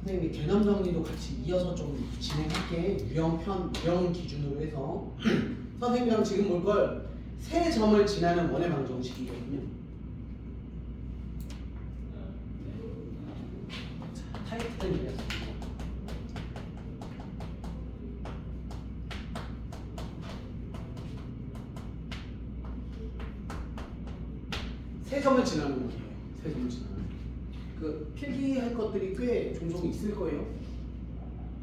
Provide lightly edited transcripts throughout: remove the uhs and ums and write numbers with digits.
선생님이 개념 정리도 같이 이어서 좀 진행할게. 유형 기준으로 해서 선생님이랑 지금 볼 걸 세 점을 지나는 원의 방정식이거든요. 자, 타이틀을 이해했습니다. 세 점을 지나는 원이에요. 세 점을 지나는. 그 필기할 것들이 꽤 종종 있을 거예요.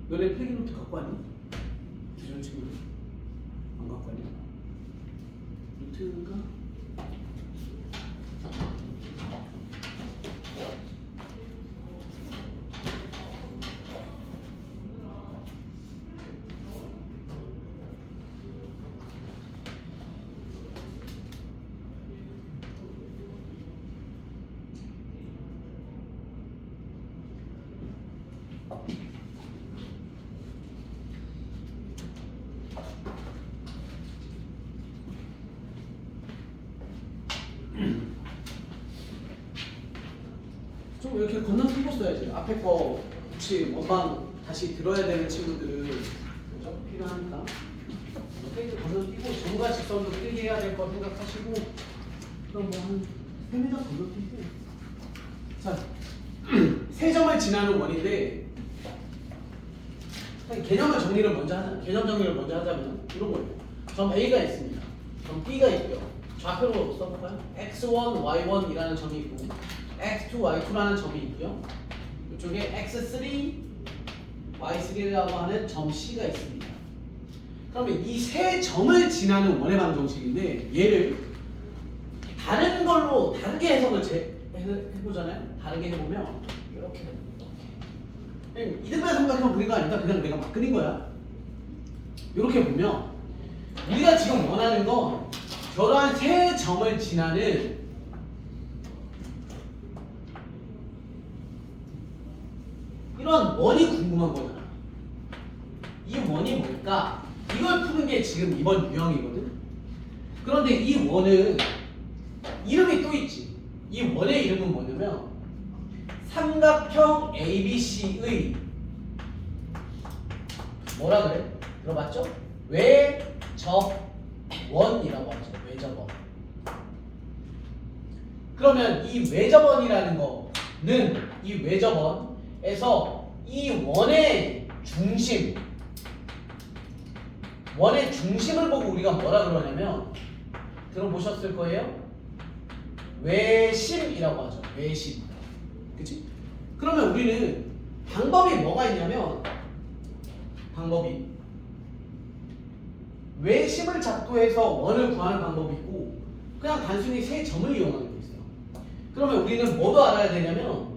너네 필기 노트 갖고 왔니? 기존 친구들 안 갖고 왔니? 노트가 좀 이렇게 건너뛰고 써야지. 앞에 거 혹시 원방 다시 들어야 되는 친구들은 그죠? 필요하니까 이렇게 건너뛰고 정과 직선도 필기해야 될 거 생각하시고 그럼 뭐한 3m 건너뛰고 자, 세 점을 지나는 원인데 개념 정리를 먼저 하자면 이런 거예요. 점 A가 있습니다. 점 B가 있고요. 좌표로 써볼까요? x1, y1이라는 점이 있고 x2, y2라는 점이 있고요. 이쪽에 x3, y3라고 하는 점 C가 있습니다. 그러면 이 세 점을 지나는 원의 방정식인데 얘를 다른 걸로 다르게 해석을 해보잖아요. 다르게 해보면 이렇게 됩니다. 이등변 삼각형 그린 거 아니다. 그냥 내가 막 그린 거야. 이렇게 보면 우리가 지금 원하는 건 저러한 세 점을 지나는 이런 원이 궁금한 거잖아. 이 원이 뭘까? 이걸 푸는 게 지금 이번 유형이거든. 그런데 이 원은 이름이 또 있지. 이 원의 이름은 뭐냐면 삼각형 ABC의 뭐라 그래? 들어봤죠? 외접원이라고 하죠. 외접원. 그러면 이 외접원이라는 거는 이 외접원에서 이 원의 중심을 보고 우리가 뭐라 그러냐면 들어보셨을 거예요. 외심이라고 하죠. 외심. 그치? 그러면 우리는 방법이 뭐가 있냐면 방법이 외심을 작도해서 원을 구하는 방법이 있고 그냥 단순히 세 점을 이용하는 게 있어요. 그러면 우리는 뭐도 알아야 되냐면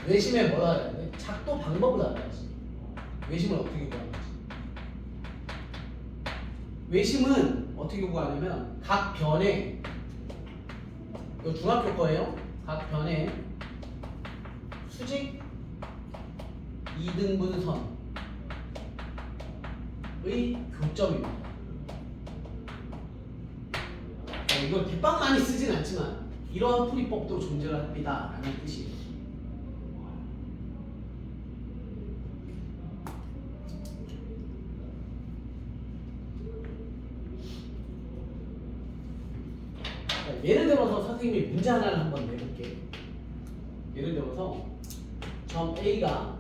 외심에 뭘 알아야 돼? 작도 방법을 알아야지. 외심을 어떻게 구하는지. 외심은 어떻게 구하냐면 각 변에 이거 중학교 거예요. 각 변에 수직 2등분선의 교점입니다. 이걸 빗방 많이 쓰진 않지만 이러한 풀이법도 존재합니다 라는 뜻이에요. 예를 들어서 선생님이 문제 하나를 한번 내볼게요. 예를 들어서 점 A가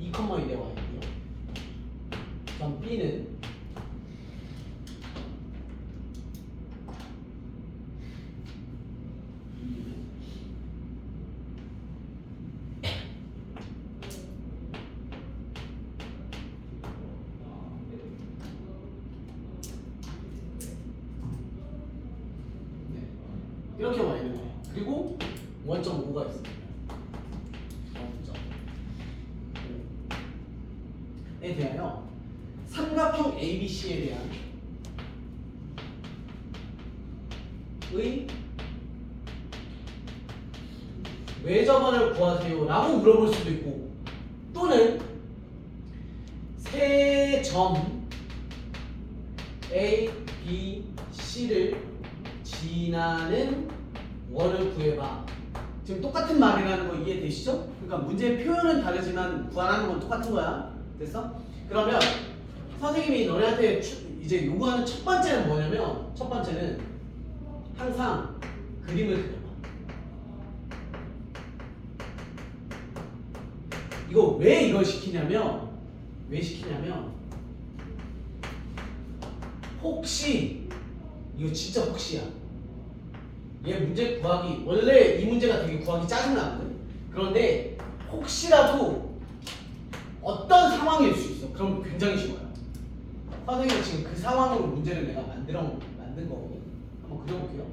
2,1에 와 있고요. 점 B는 이렇게 와 있는 거예요. 그리고 원점 5가 있습니다. 원점에 대하여 삼각형 ABC에 대한 외접원을 구하세요 라고 물어볼 수도 있고 또는 세 점 A, B, C를 지나는 원을 구해봐 지금 똑같은 말이라는 거 이해되시죠? 그러니까 문제의 표현은 다르지만 구하라는 건 똑같은 거야. 됐어? 그러면 선생님이 너네한테 이제 요구하는 첫 번째는 뭐냐면 첫 번째는 항상 그림을 그려봐. 이거 왜 이걸 시키냐면 혹시 이거 진짜 혹시야. 얘 문제 구하기 원래 이 문제가 되게 구하기 짜증나거든. 그런데 혹시라도 어떤 상황일 수 있어. 그럼 굉장히 쉬워요. 선생님은 지금 그 상황으로 문제를 내가 만든 거거든. 한번 그려볼게요.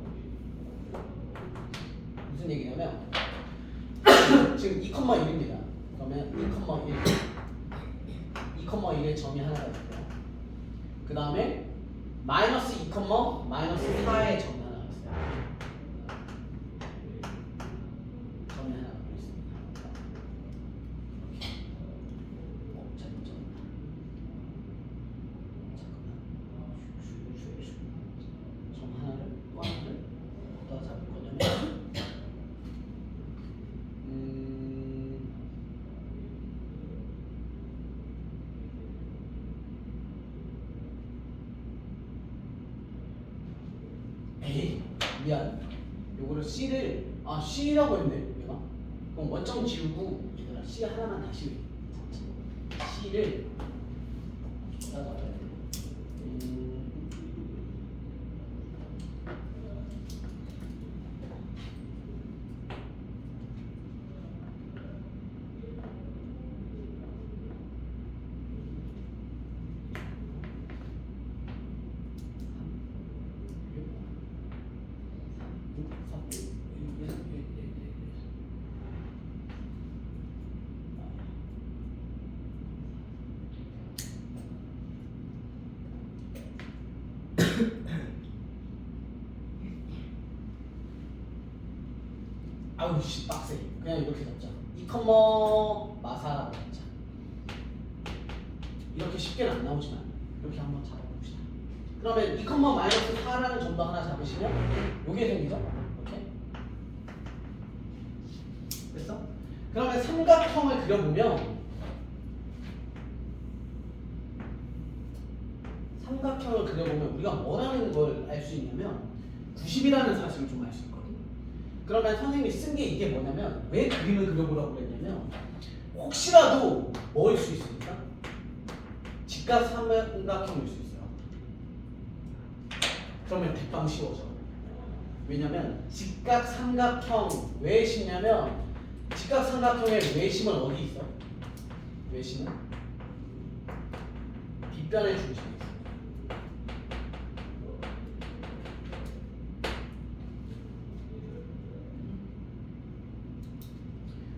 무슨 얘기냐면 지금 2,1입니다. 그러면 2,1에 점이 하나가 있고요. 그 다음에 마이너스 2, 마이너스 4의 점이 하나가 있어요. 점이 하나가 있습니다. 잘못 점 하나를 또 하나를 어디다 잡을 거냐면 에이 미안 요거를 C라고 했네 내가. 그럼 원점 지우고 얘들아 C 하나만 다시 C를 아우 씨 빡세. 그냥 이렇게 잡자. 2, 마사라고 잡자. 이렇게 쉽게는 안 나오지만 이렇게 한번 잡아봅시다. 그러면 2, 마이너스 4라는 점도 하나 잡으시면 요게 생기죠? 이렇게 됐어? 그러면 삼각형을 그려보면 우리가 뭐라는 걸 알 수 있냐면 90이라는 사실을 좀 알 수 있거든. 그러면 선생님이 쓴 게 이게 뭐냐면 왜 그림을 그려보라고 그랬냐면 혹시라도 뭐일 수 있습니까? 직각 삼각형일 수 있어요. 그러면 대빵 쉬워져. 왜냐면 직각 삼각형 왜 쉽냐면 직각 삼각형의 외심은 어디 있어? 외심은 빗변의 중심에 있어.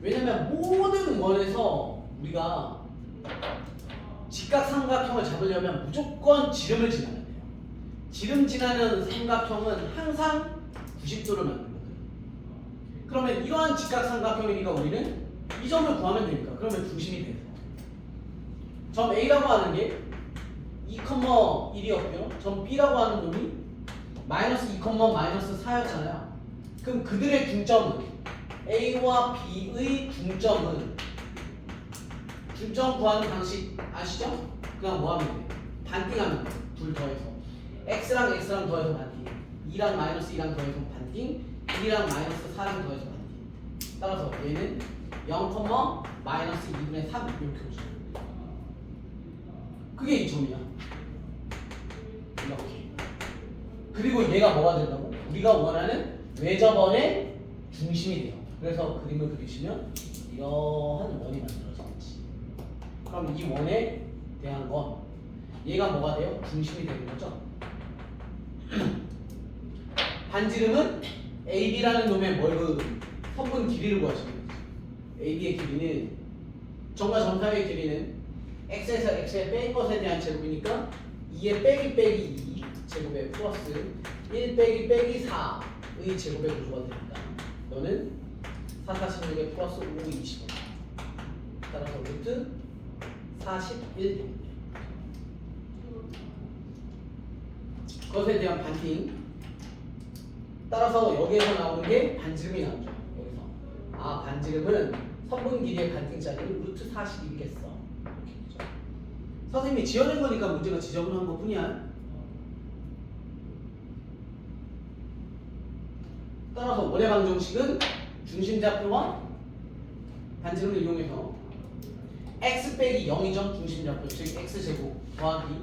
왜냐면 모든 원에서 우리가 직각 삼각형을 잡으려면 무조건 지름을 지나야 돼요. 지름 지나는 삼각형은 항상 90도를 만들거든. 그러면 이러한 직각 삼각형이니까 우리는 이 점을 구하면 되니까 그러면 중심이 돼서 점 A라고 하는 게 2,1이었고요. 점 B라고 하는 놈이 마이너스 2, 마이너스 4였잖아요. 그럼 그들의 중점은 A와 B의 중점 구하는 방식 아시죠? 그냥 뭐 하면 돼? 반띵하면 돼. 둘 더해서 X랑 X랑 더해서 반띵 2랑 마이너스 2랑 더해서 반띵 1이랑 마이너스 4랑 더해서 반띵. 따라서 얘는 0, 마이너스 2분의 3 이렇게 오죠. 그게 이 점이야. 이렇게. 그리고 얘가 뭐가 된다고? 우리가 원하는 외접원의 중심이 돼요. 그래서 그림을 그리시면 이러한 원이 만들어지겠지. 그럼 이 원에 대한 건 얘가 뭐가 돼요? 중심이 되는 거죠. 반지름은 AB라는 놈의 선분 길이를 구하시면 되죠. AB의 길이는 점과 점 사이의 길이는 x에서 x에 뺀 것에 대한 제곱이니까 2에 빼기 2 제곱에 플러스 1 빼기 4의 제곱의 구조가 됩니다. 너는 4, 46에 플러스 5, 25 따라서 루트 41 됩니다. 그것에 대한 반띵 따라서 여기에서 나오는 게 반지름이 나오죠. 여기서 아 반지름은 선분 길이의 반등짜리는 루트 41이겠어. 선생님이 지어낸 거니까 문제가 지저분한 것 뿐이야. 따라서 원의 방정식은 중심좌표와 반지름을 이용해서 x 빼기 0이죠. 중심좌표 즉 x제곱 더하기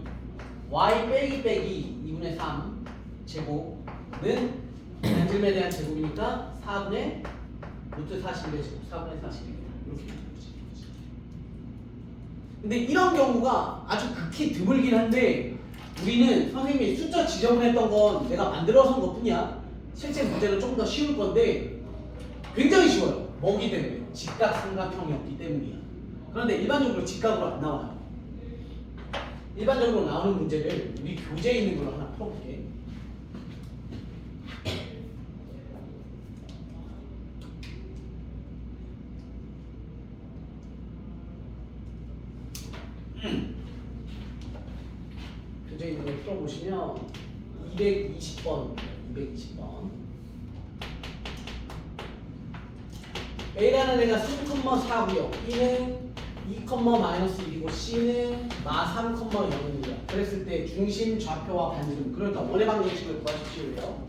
y 빼기 2분의 3 제곱은 반지름에 대한 제곱이니까 4분의 루트 41의 제곱 4분의 41입니다. 이렇게 되는 거지. 근데 이런 경우가 아주 극히 드물긴 한데 우리는 선생님이 숫자 지정했던 건 내가 만들어서 한 것뿐이야. 실제 문제는 좀 더 쉬울 건데 굉장히 쉬워요. 뭐기 때문에 직각 삼각형이 없기 때문이야. 그런데 일반적으로 직각으로 안 나와요. 일반적으로 나오는 문제를 우리 교재에 있는 걸로 하나 풀어볼게. 교재에 있는 걸 풀어보시면 220번 A라는 애가 3,4고요. B는 2,-1이고 C는 -3,0입니다. 그랬을 때 중심, 좌표와 반지름 그러니까 원의 방정식을 구하십시오요.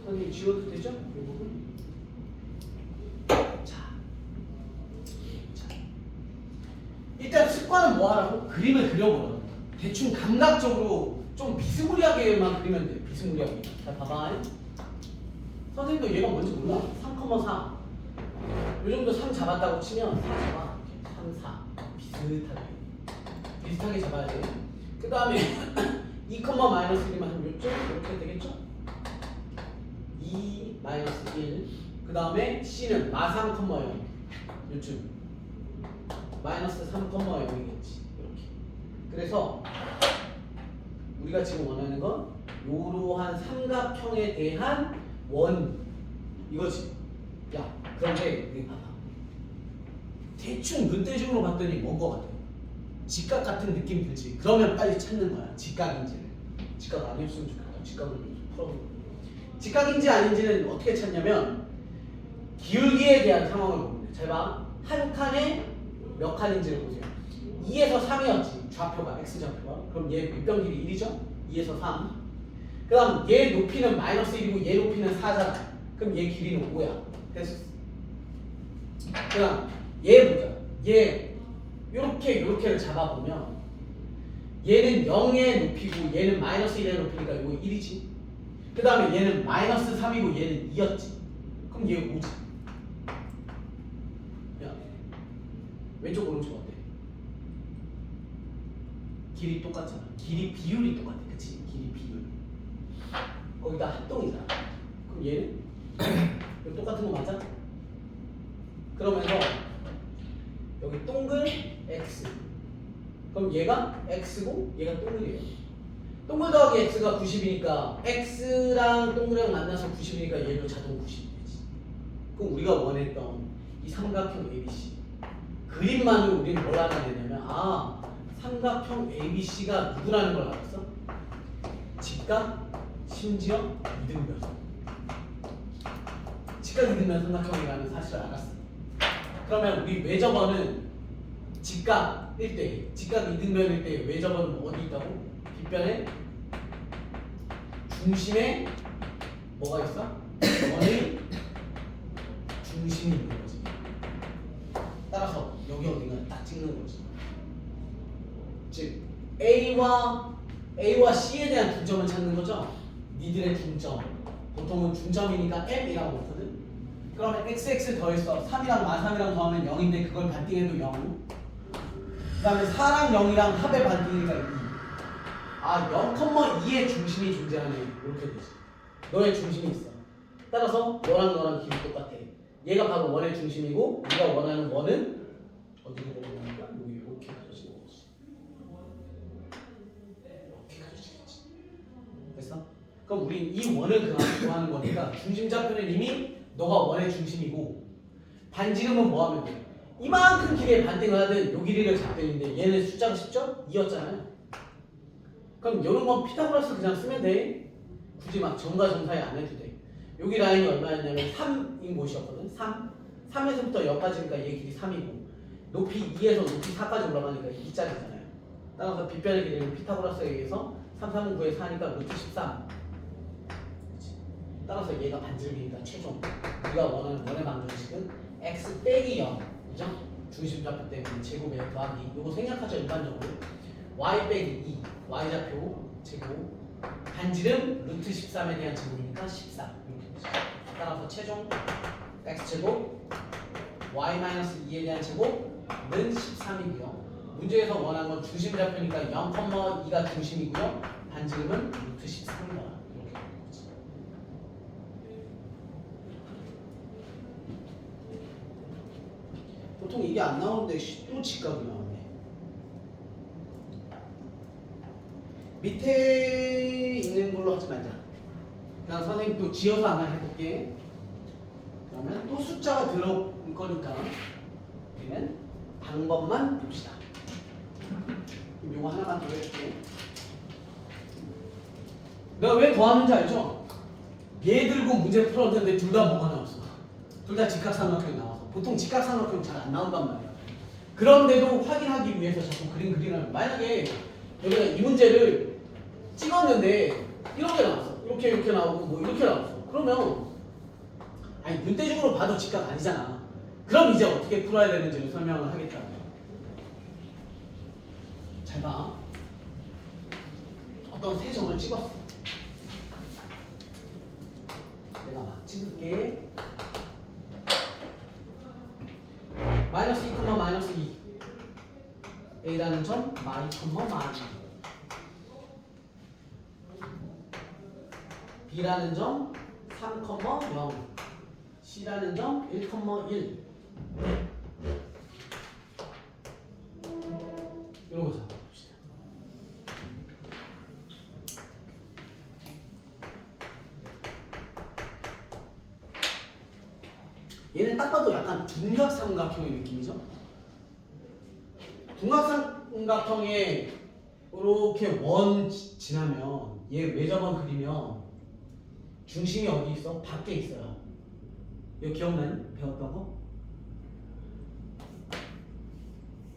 선생님 지워도 되죠? 이 부분. 자, 일단 습관은 뭐 하라고? 그림을 그려보라. 대충 감각적으로 좀 비스무리하게만 그리면 돼. 비스무리하게. 자, 봐봐. 선생님도 얘가 뭔지 몰라. 3,4. 요 정도 3 잡았다고 치면 4 잡아. 3, 4. 비슷하게 잡아야 돼. 그 다음에 2,-1이면 한 요쯤? 이렇게 되겠죠? 2 -1. 그 다음에 C는 -3,0. 요쯤. -3,0이겠지. 이렇게. 그래서 우리가 지금 원하는 건 이러한 삼각형에 대한 원 이거지. 야, 그런데 여기 봐봐. 대충 눈대중으로 봤더니 뭔 거 같아? 직각 같은 느낌 들지. 그러면 빨리 찾는 거야. 직각인지를. 직각 아니었으면 좋겠다. 직각을 풀어보고. 직각인지 아닌지는 어떻게 찾냐면 기울기에 대한 상황을 보면 돼. 잘 봐. 한 칸에 몇 칸인지를 보세요. 2에서 3이었지. 좌표가 x좌표가. 그럼 얘 밑변 길이 1이죠? 2에서 3. 그 다음 얘 높이는 -1이고 얘 높이는 4잖아. 그럼 얘 길이는 5야. 됐어. 그 다음 얘 보자. 얘 요렇게를 잡아보면 얘는 0의 높이고 얘는 -1의 높이니까 이거 1이지. 그 다음에 얘는 -3이고 얘는 2였지. 그럼 얘 5지. 야, 왼쪽 오른쪽 어때? 길이 똑같잖아. 길이 비율이 똑같아. 그치? 길이 비율. 거기다 합동이잖아. 그럼 얘는? 이거 똑같은 거 맞아? 그러면서 여기 동글 x. 그럼 얘가 x고 얘가 동글이에요. 동글 더하기 x가 90이니까 x랑 동글이랑 만나서 90이니까 얘도 자동 90이 되지. 그럼 우리가 원했던 이 삼각형 ABC 그림만으로 우리는 뭘 알아내냐면 아 삼각형 ABC가 누구라는 걸 알았어? 직각, 심지어 이등변. 직각 이등변 삼각형이라는 사실을 알았어. 그러면 우리 외접원은 직각 1대1, 직각 이등변일 때 외접원은 어디 있다고? 빗변에 중심에 뭐가 있어? 원의 중심이 있는 거지. 따라서 여기 어딘가 딱 찍는 거지. 즉 A와 C에 대한 중점을 찾는 거죠. 니들의 중점. 보통은 중점이니까 M이라고 보거든. 그러면 XX 더했어. 3이랑 -3이랑 더하면 0인데 그걸 반띵해도 0. 그 다음에 4랑 0이랑 합의 반띵이니까 2. 아 0,2의 중심이 존재하네. 이렇게 되지. 너의 중심이 있어. 따라서 너랑 길이 똑같아. 얘가 바로 원의 중심이고 우리가 원하는 원은 어디로 보는 거니까 여기 이렇게 가져지는 거지. 이렇게 가져지겠지. 됐어? 그럼 우린 이 원을 구하는 거니까 중심좌표는 이미 너가 원의 중심이고 반지름은 뭐 하면 돼? 이만큼 길이의 반등을 하든 요 길이를 잡든인데 얘는 숫자가 쉽죠? 2였잖아요. 그럼 이런 건 피타고라스 그냥 쓰면 돼. 굳이 막 정과 정 사이 안 해도 돼. 여기 라인이 얼마였냐면 3인 곳이었거든. 3. 3에서부터 여기까지니까 얘 길이 3이고 높이 2에서 높이 4까지 올라가니까 2짜리잖아요. 따라서 빗변의 길이는 피타고라스에 의해서 3, 3은 9에 4니까 루트 13. 그치? 따라서 얘가 반지름이니까 최종 우리가 원하는 원의 방정식은 x 빼기 0. 그죠? 중심 좌표 때문에 제곱에 더하기 요거 생략하죠. 일반적으로 y 빼기 2 y좌표 제곱 반지름 루트 13에 대한 제곱이니까 14 이렇게 되죠. 따라서 최종 x제곱 y-2에 대한 제곱은 13이고요. 문제에서 원하는 건 중심 좌표니까 0,2가 중심이고요. 반지름은 루트 13이다. 이렇게 되는 거지. 보통 이게 안 나오는데 또 직각이 나오네. 밑에 있는 걸로 하지 말자. 그냥 선생님 또 지어서 하나 해볼게. 그러면 또 숫자가 들어올 거니까 우리는 방법만 봅시다. 그럼 요거 하나만 더 해줄게. 내가 왜 더하는지 알죠? 얘 들고 문제 풀었는데 둘 다 뭐가 나왔어? 둘 다 직각삼각형이 나와서 보통 직각삼각형 잘 안 나온단 말이야. 그런데도 확인하기 위해서 자꾸 그림 그리라면 만약에 여기가 이 문제를 찍었는데 이렇게 나왔어. 이렇게 나오고 뭐 이렇게 나왔어. 그러면 아니 눈대중으로 봐도 직각 아니잖아. 그럼 이제 어떻게 풀어야 되는지를 설명을 하겠다. 잘 봐. 어떤 세 점을 찍었어. 내가 막 찍을게. 마이너스 2, 마이너스 2. A라는 점, 마이, 마이. B라는 점, 3, 0. C라는 점, 1, 1. 이런 거 잡아봅시다. 얘는 딱 봐도 약간 둔각삼각형의 느낌이죠? 둔각삼각형에 이렇게 원 지나면 얘 외접원 그리면 중심이 어디 있어? 밖에 있어요. 이거 기억나니? 배웠던 거?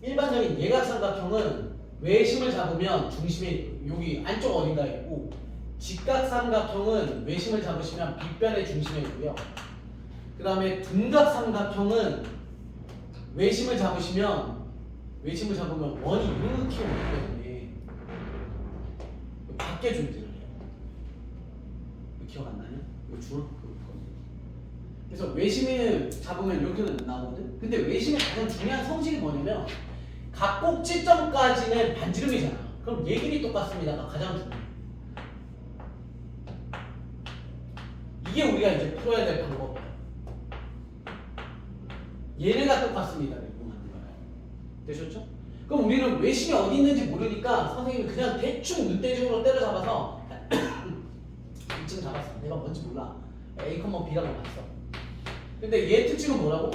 일반적인 예각삼각형은 외심을 잡으면 중심이 여기 안쪽 어딘가에 있고 직각삼각형은 외심을 잡으시면 빗변의 중심에 있고요. 그 다음에 둔각삼각형은 외심을 잡으면 원이 이렇게 오기 때문에 밖에 존재를 해요. 기억 안 나냐? 이거 중학교 그래서 외심을 잡으면 이렇게는 나오거든. 근데 외심의 가장 중요한 성질이 뭐냐면 각 꼭지점까지는 반지름이잖아. 그럼 얘 길이 똑같습니다가 가장 중요해. 이게 우리가 이제 풀어야 될 방법이야. 얘네가 똑같습니다. 이렇게 하는 거예요. 되셨죠? 그럼 우리는 외심이 어디 있는지 모르니까 선생님이 그냥 대충 눈대중으로 때려잡아서 이쯤 잡았어. 내가 뭔지 몰라. A, B라고 봤어. 근데 얘 특징은 뭐라고?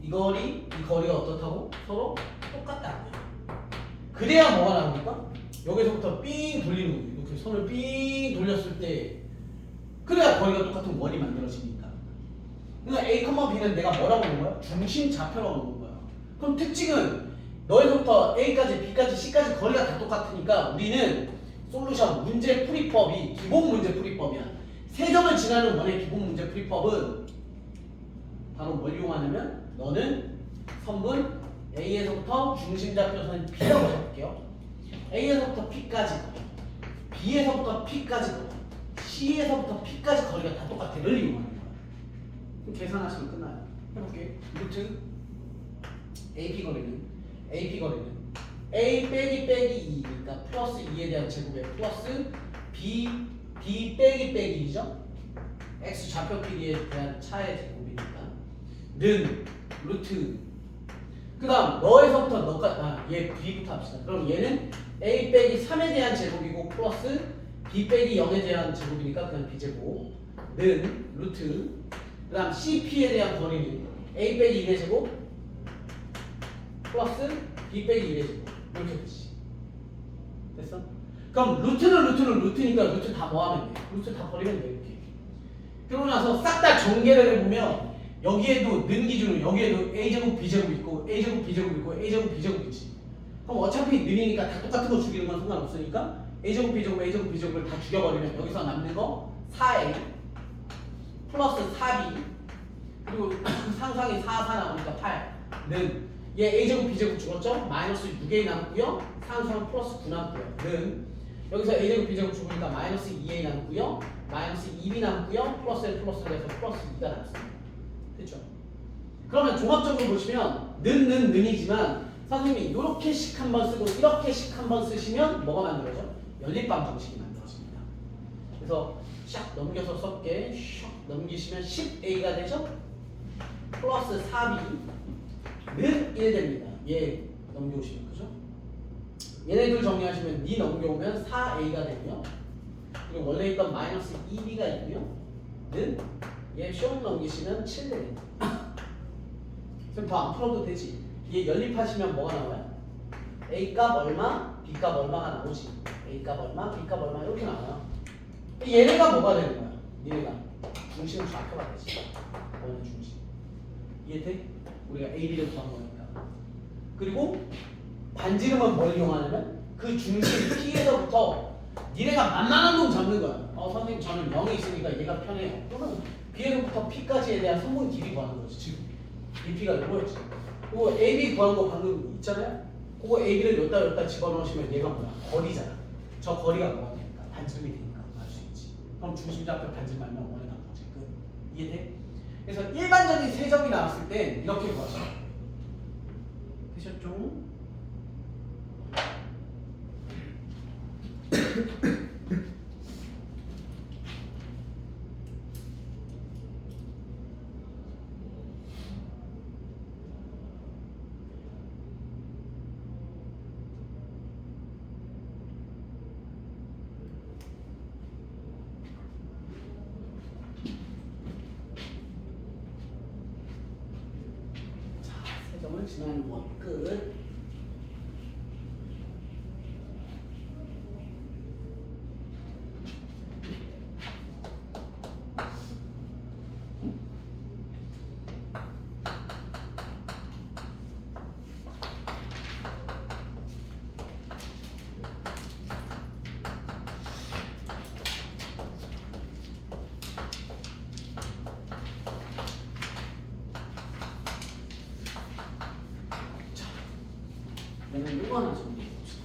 이 거리가 어떻다고? 서로 똑같다. 그래야 뭐가 나옵니까? 여기서부터 삥 돌리는 거예요. 이렇게 손을 삥 돌렸을 때 그래야 거리가 똑같은 원이 만들어지니까. 그러니까 A, B는 내가 뭐라고 놓은 거야? 중심 좌표라고 놓은 거야. 그럼 특징은 너에서부터 A까지, B까지, C까지 거리가 다 똑같으니까 우리는 솔루션, 문제 풀이법이 기본 문제 풀이법이야. 세 점을 지나는 원의 기본 문제 풀이법은 바로 뭘 이용하냐면 너는 선분 A에서부터 중심좌표선 B라고 잡을게요. A에서부터 P까지 거리, B에서부터 P까지 거리, C에서부터 P까지 거리가 다 똑같아를 이용하는 거야. 그럼 계산하시면 끝나요. 해볼게. 루트 AP 거리는 A 빼기 2니까 플러스 2에 대한 제곱에 플러스 B 빼기 2죠? X 좌표 길이에 대한 차의 제곱이니까 는 루트 그 다음 너에서부터 너까지 얘 B부터 합시다. 그럼 얘는 A 빼기 3에 대한 제곱이고 플러스 B 빼기 0에 대한 제곱이니까 그냥 B제곱 는 루트 그 다음 CP에 대한 거리는 A 빼기 1의 제곱 플러스 B 빼기 1의 제곱 이렇게 되지. 됐어? 그럼 루트니까 루트 다 뭐 하면 돼? 루트 다 버리면 돼 이렇게. 그러고 나서 싹 다 전개를 해보면 여기에도 는 기준으로 여기에도 a제곱 b제곱 있고 a제곱 b제곱 있고 a제곱 b제곱 있지. 그럼 어차피 는이니까 다 똑같은 거 죽이는 건 상관없으니까 a제곱 b제곱 a제곱 b제곱을 다 죽여버리면 여기서 남는 거 4a 플러스 4b 그리고 상상이 4 나오니까 8는 얘 a제곱 b제곱 죽었죠? 마이너스 6a 남고요. 상수는 플러스 9 남고요. 는 여기서 a제곱 b제곱 죽으니까 마이너스 2a 남고요. 마이너스 2b 남고요. 플러스 1 플러스 1에서 플러스 2가 남습니다. 됐죠? 그러면 종합적으로 보시면 는이지만 선생님이 이렇게씩 한번 쓰고 이렇게씩 한번 쓰시면 뭐가 만들어져? 연립방 정식이 만들어집니다. 그래서 샥 넘겨서 섞게 샥 넘기시면 10a가 되죠? 플러스 4b 는 1 됩니다. 얘 넘겨오시면 그죠? 얘네들 정리하시면 니 넘겨오면 4a가 되고요. 그리고 원래 있던 마이너스 2b가 있고요. 는 얘 쇼 넘기시면 7 됩니다. 그럼 더 안 풀어도 되지. 얘 연립하시면 뭐가 나와요? a값 얼마, b값 얼마가 나오지. a값 얼마, b값 얼마 이렇게 나와요. 얘네가 뭐가 되는 거야? 얘네가 중심 좌표가 되지. 원의 중심. 이해돼? 우리가 a, b를 구한 거니까. 그리고 반지름은 뭘 이용하냐면 그 중심 P에서부터 니네가 만만한 놈 잡는 거야. 선생님 저는 0이 있으니까 얘가 편해요. 그러면 B에서부터 P까지에 대한 성분 길이 구하는 거지. 지금 BP가 이거였지. 그리고 AB 구한 거 방금 있잖아요. 그거 AB를 여기다 집어넣으시면 얘가 뭐야? 거리잖아. 저 거리가 뭐가 되니까 반지름이 되니까 알 수 있지. 그럼 중심 좌표 반지름 알면 원에 나머지 끝. 이해돼? 그래서 일반적인 세점이 나왔을 땐 이렇게 구하죠. 되셨죠? 세점을 지나는 원 끝. 얘는 이거 하나 정리해 봅시다.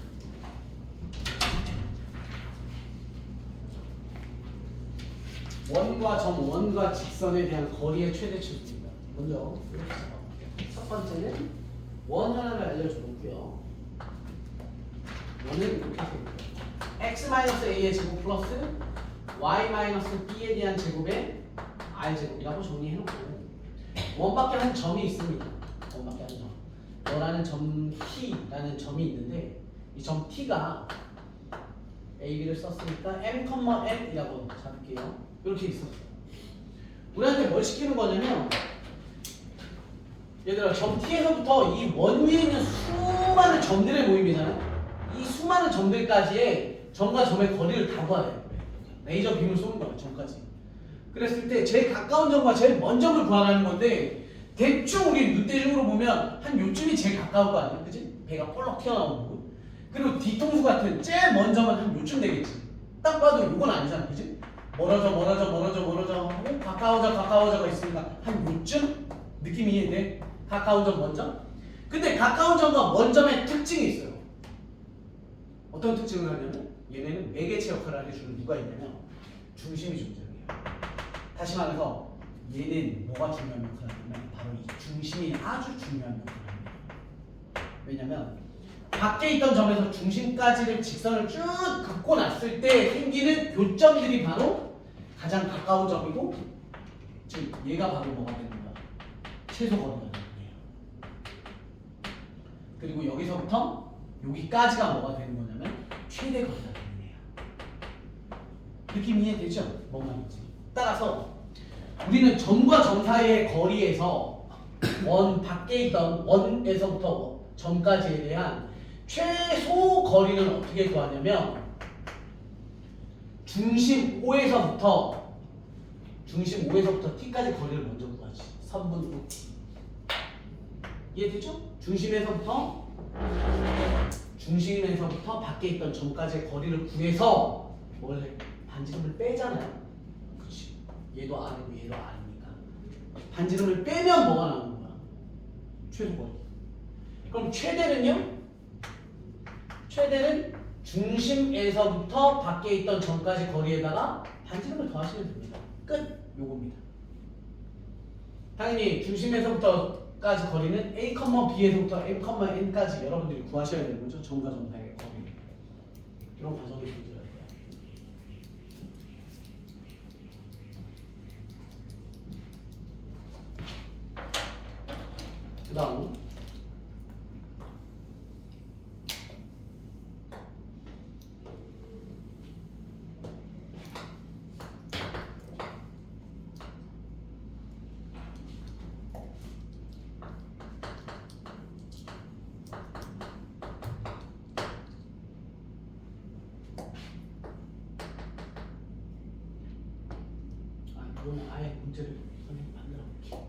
원과 점, 원과 직선에 대한 거리의 최대치입니다. 먼저 첫 번째는 원 하나를 알려주고요. 원은 이렇게 됩니다. x-a의 제곱 플러스 y-b에 대한 제곱의 r제곱이라고 정리해놓고 원밖에 한 점이 있습니다. 원밖에 한 점. 너라는 점 T라는 점이 있는데 이 점 T가 AB를 썼으니까 M,N이라고 잡을게요. 이렇게 있었어요. 우리한테 뭘 시키는 거냐면 얘들아 점 T에서부터 이 원 위에 있는 수많은 점들의 모임이잖아요. 이 수많은 점들까지의 점과 점의 거리를 다 구하래요. 레이저 빔을 쏘는 거예요. 점까지. 그랬을 때 제일 가까운 점과 제일 먼 점을 구하라는 건데 대충 우리 눈대중으로 보면 한 요쯤이 제일 가까울 거 아니야, 그치? 배가 볼록 튀어나오는 거. 그리고 뒤통수 같은 제일 먼 점은 한 요쯤 되겠지. 딱 봐도 이건 아니잖아, 그치? 멀어져 하고 가까워져가 있으니까 한 요쯤 느낌이 이해돼? 가까운 점, 먼 점. 근데 가까운 점과 먼 점의 특징이 있어요. 어떤 특징을 하냐면 얘네는 매개체 역할을 해주는 누가 있냐면 중심이 존재해요. 다시 말해서 얘는 뭐가 중요한 역할을 하냐면 바로 이 중심이 아주 중요한 역할을 합니다. 왜냐면 밖에 있던 점에서 중심까지를 직선을 쭉 긋고 났을 때 생기는 교점들이 바로 가장 가까운 점이고 즉 얘가 바로 뭐가 되는 거야? 최소 거리가 되는 거예요. 그리고 여기서부터 여기까지가 뭐가 되는 거냐면 최대 거리가 되는 거예요. 느낌 이해되죠? 뭔 말인지. 따라서 우리는 점과 점 사이의 거리에서 원 밖에 있던 원에서부터 점까지에 대한 최소 거리는 어떻게 구하냐면 중심 O에서부터 T까지 거리를 먼저 구하지. 3분 5T. 이해되죠? 중심에서부터 밖에 있던 점까지의 거리를 구해서 뭘 해? 반지름을 빼잖아요. 그렇지. 얘도 R이고 얘도 R이니까. 반지름을 빼면 뭐가 나오는 거야? 최소 거리. 그럼 최대는요? 최대는 중심에서부터 밖에 있던 점까지 거리에다가 반지름을 더하시면 됩니다. 끝! 요겁니다. 당연히 중심에서부터까지 거리는 A, B에서부터 M, N까지 여러분들이 구하셔야 되는 거죠. 점과 점 사이의 거리. 이런 과정이 존재할 거예요. 그 다음 이거는 아예 문제를 선생님 만들어 볼게요.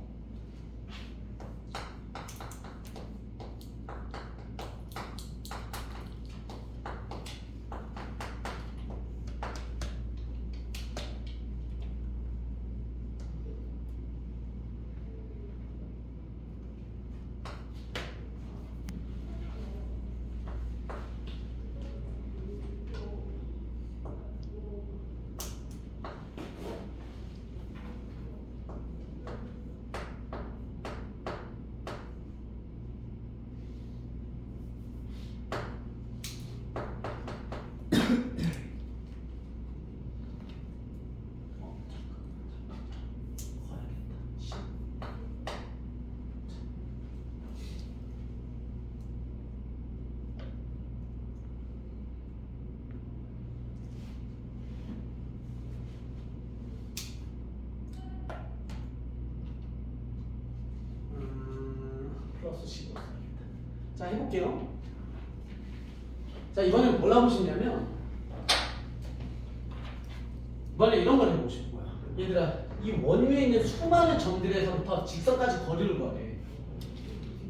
플러스 15. 자, 해볼게요. 자, 이번엔 뭘 해보시냐면 이번에 이런 걸 해보고 싶은 거야. 얘들아, 이 원위에 있는 수많은 점들에서부터 직선까지 거리를 구하래.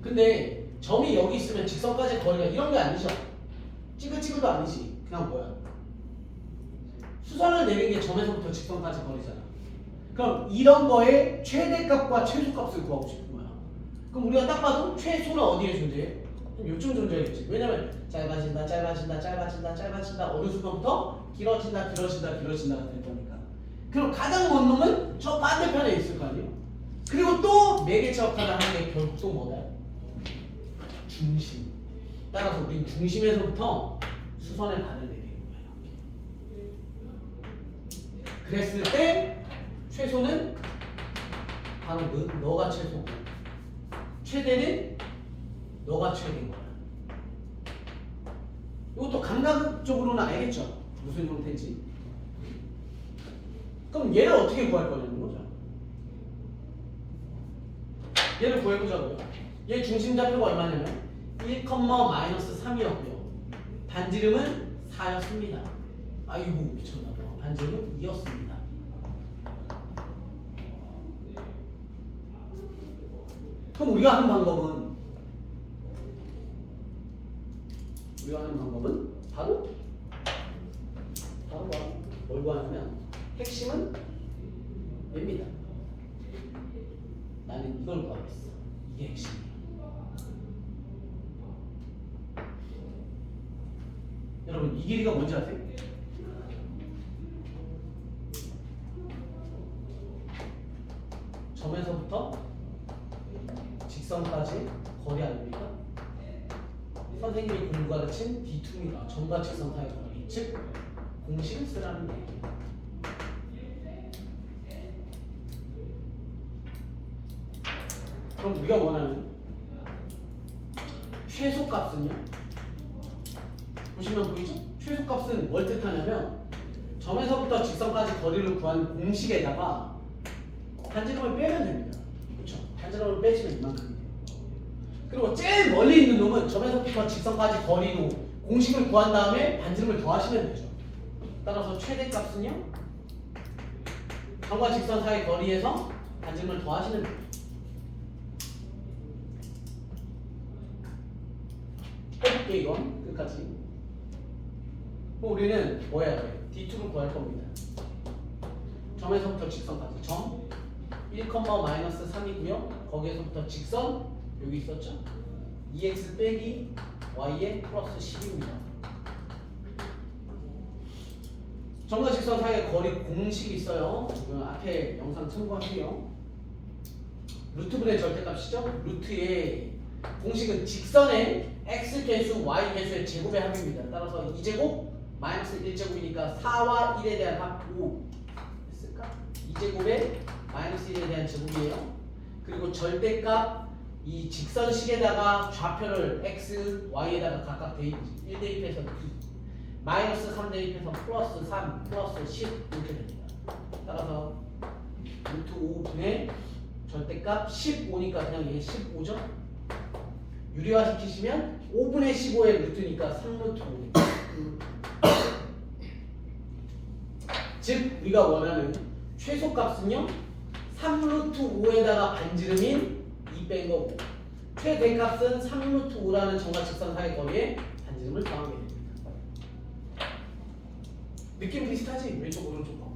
근데 점이 여기 있으면 직선까지 거리가 이런 게 아니죠. 찌글찌글도 아니지. 그냥 뭐야? 수선을 내린 게 점에서부터 직선까지 거리잖아. 그럼 이런 거의 최대값과 최소값을 구하고 싶은 거야. 그럼 우리가 딱 봐도 최소는 어디에 존재해? 요쯤 존재하겠지. 왜냐면 짧아진다 어느 순간부터 길어진다가 될 거니까. 그럼 가장 먼 놈은 저 반대편에 있을 거 아니에요? 그리고 또 매개체 역할을 하는 게 결국 또 뭐다? 중심. 따라서 우리는 중심에서부터 수선의 반을 내리는 거예요. 그랬을 때 최소는 바로 너가 최소고 최대는 너가 최대인 거야. 이것도 감각적으로는 알겠죠? 무슨 형태인지. 그럼 얘를 어떻게 구할 거냐는 거죠. 얘를 구해보자고요. 얘 중심좌표가 얼마냐면 1,-3이었고요. 반지름은 4였습니다. 아이고 미쳤나봐. 반지름은 2였습니다. 그럼 우리가 하는 방법은 바로 뭘 구하냐면 핵심은 얘입니다. 나는 이걸 구하겠어. 이게 핵심이야. 여러분 이 길이가 뭔지 아세요? 점에서부터 직선까지 거리 아닙니까? 선생님이 공부 가르친 D2입니다. 점과 직선 사이의 거리, 즉 공식을 쓰라는 얘기예요. 그럼 우리가 원하는 최소값은요? 보시면 보이죠? 최소값은 뭘 뜻하냐면 점에서부터 직선까지 거리를 구한 공식에다가 반지름을 빼면 됩니다. 그렇죠? 반지름을 빼시면 이만큼이 돼요. 그리고 제일 멀리 있는 놈은 점에서부터 직선까지 거리로 공식을 구한 다음에 반지름을 더하시면 되죠. 따라서 최대값은요 점과 직선 사이 거리에서 반지름을 더하시면 돼요. 해볼게 이건 끝까지. 그럼 우리는 뭐 해야 돼? D2를 구할 겁니다. 점에서부터 직선까지 점 1,-3이고요. 거기에서부터 직선 여기 있었죠? 2x 빼기 y에 플러스 10입니다. 점과 직선 사이의 거리 공식이 있어요. 앞에 영상 참고하세요. 루트분의 절대값이죠. 루트의 공식은 직선의 x 개수 y 개수의 제곱의 합입니다. 따라서 2제곱 마이너스 1제곱이니까 4와 1에 대한 합 5 했을까? 2제곱에 마이너스 1에 대한 제곱이에요. 그리고 절대값 이 직선식에다가 좌표를 x, y에다가 각각 대입 1 대입해서 2 마이너스 3 대입해서 플러스 3 플러스 10 이렇게 됩니다. 따라서 루트 5분의 절대값 15니까 그냥 얘 15죠? 유리화 시키시면 5분의 15의 루트니까 3루트 5. 즉 우리가 원하는 최소값은요 3루트 5에다가 반지름인 2 뺀 거고 최대값은 3루트 5라는 점과 직선 사이 거리에 반지름을 더하게 됩니다. 느낌 비슷하지? 왼쪽 오른쪽 거.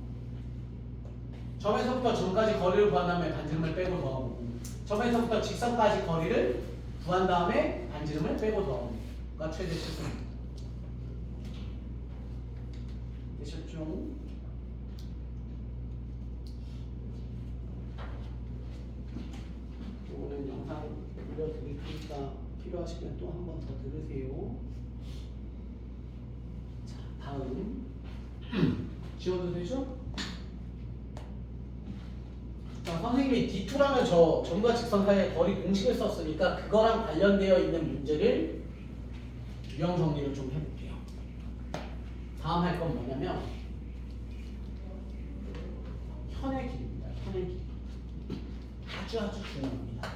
점에서부터 점까지 거리를 구한 다음에 반지름을 빼고 더하고 점에서부터 직선까지 거리를 구한 다음에 반지름을 빼고 더하고가 최대 최소입니다. 되셨죠? 이거는 영상 올려드릴 테니까 필요하시면 또 한 번 더 들으세요. 자, 다음 지워도 되죠? 자, 선생님이 D2라는 저 점과 직선 사이의 거리 공식을 썼으니까 그거랑 관련되어 있는 문제를 유형 정리를 좀 해볼게요. 다음 할 건 뭐냐면 현의 길이입니다. 현의 길이. 아주 중요합니다.